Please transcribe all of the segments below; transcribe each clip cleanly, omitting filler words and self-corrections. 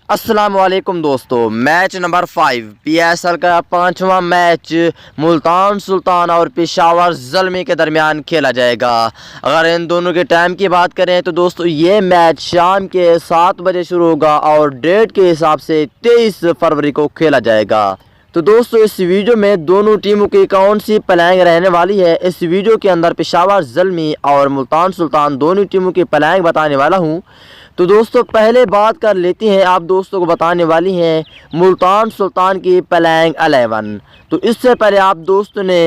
अस्सलाम वालेकुम दोस्तों। मैच नंबर 5 PSL का 5वां मैच मुल्तान सुल्तान और पेशावर ज़ल्मी के दरमियान खेला जाएगा। अगर इन दोनों के टाइम की बात करें तो दोस्तों ये मैच शाम के 7 बजे शुरू होगा और डेट के हिसाब से 23 फरवरी को खेला जाएगा। तो दोस्तों इस वीडियो में दोनों टीमों की कौन सी प्लानिंग रहने वाली है, इस वीडियो के अंदर पेशावर ज़ल्मी और मुल्तान सुल्तान दोनों टीमों की प्लानिंग बताने वाला हूं। तो दोस्तों पहले बात कर लेते हैं, आप दोस्तों को बताने वाली हैं मुल्तान सुल्तान की प्लेइंग 11। तो इससे पहले आप दोस्तों ने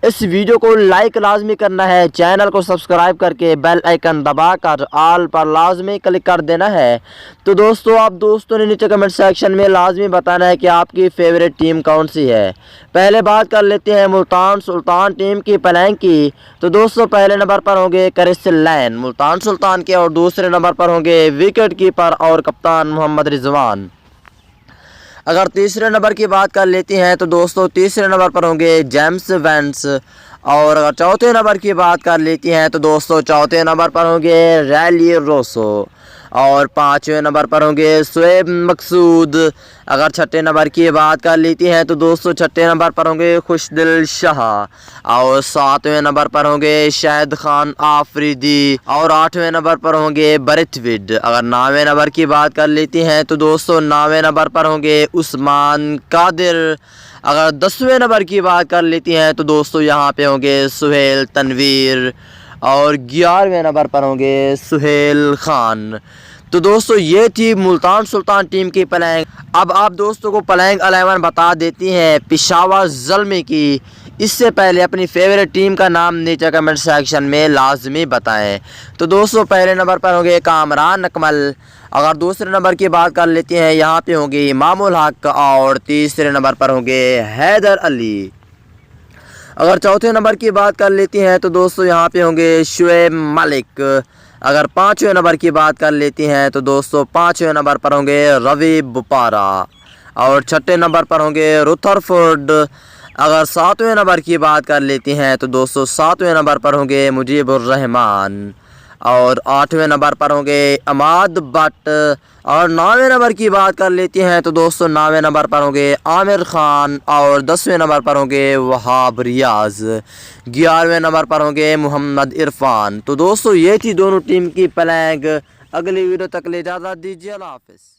इस वीडियो को लाइक लाजमी करना है, चैनल को सब्सक्राइब करके बेल आइकन दबाकर ऑल पर लाजमी क्लिक कर देना है। तो दोस्तों आप दोस्तों ने नीचे कमेंट सेक्शन में लाजमी बताना है कि आपकी फेवरेट टीम कौन सी है। पहले बात कर लेते हैं मुल्तान सुल्तान टीम की प्लेइंग की। तो दोस्तों पहले नंबर पर होंगे क्रिस्टल मुल्तान सुल्तान के और दूसरे नंबर पर होंगे विकेट कीपर और कप्तान मोहम्मद रिजवान। अगर तीसरे नंबर की बात कर लेते हैं तो दोस्तों तीसरे नंबर पर होंगे जेम्स वेंस। और अगर चौथे नंबर की बात कर लेती हैं तो दोस्तों चौथे नंबर पर होंगे रैली रोसो और पाँचवें नंबर पर होंगे शोएब मकसूद। अगर छठे नंबर की बात कर लेती हैं तो दोस्तों छठे नंबर पर होंगे खुशदिल शाह और सातवें नंबर पर होंगे शाहिद खान आफरीदी और आठवें नंबर पर होंगे बरिथविड। अगर नौवें नंबर की बात कर लेती हैं तो दोस्तों नौवें नंबर पर होंगे उस्मान कादिर। अगर 10वें नंबर की बात कर लेती हैं तो दोस्तों यहाँ पे होंगे सोहेल तनवीर और 11वें नंबर पर होंगे सोहाइल खान। तो दोस्तों ये थी मुल्तान सुल्तान टीम की प्लेइंग। अब आप दोस्तों को प्लेइंग 11 बता देती हैं पेशावर ज़ल्मी की। इससे पहले अपनी फेवरेट टीम का नाम नीचे कमेंट सेक्शन में लाजमी बताएं। तो दोस्तों पहले नंबर पर होंगे कामरान अकमल। अगर दूसरे नंबर की बात कर लेते हैं यहाँ पे होंगे इमामुल हक और तीसरे नंबर पर होंगे हैदर अली। अगर चौथे नंबर की बात कर लेती हैं तो दोस्तों यहाँ पे होंगे शोएब मलिक। अगर पाँचवें नंबर की बात कर लेती हैं तो दोस्तों पाँचवें नंबर पर होंगे रवि बुपारा और छठे नंबर पर होंगे रुथरफोर्ड। अगर सातवें नंबर की बात कर लेती हैं तो दोस्तों सातवें नंबर पर होंगे मुजीबुर रहमान और आठवें नंबर पर होंगे अहमद बट। और नौवें नंबर की बात कर लेती हैं तो दोस्तों नौवें नंबर पर होंगे आमिर खान और 10वें नंबर पर होंगे वहाब रियाज। 11वें नंबर पर होंगे मोहम्मद इरफान। तो दोस्तों ये थी दोनों टीम की प्लेइंग। अगली वीडियो तक ले इजाज़त दीजिए। अल्लाह हाफ़िज़।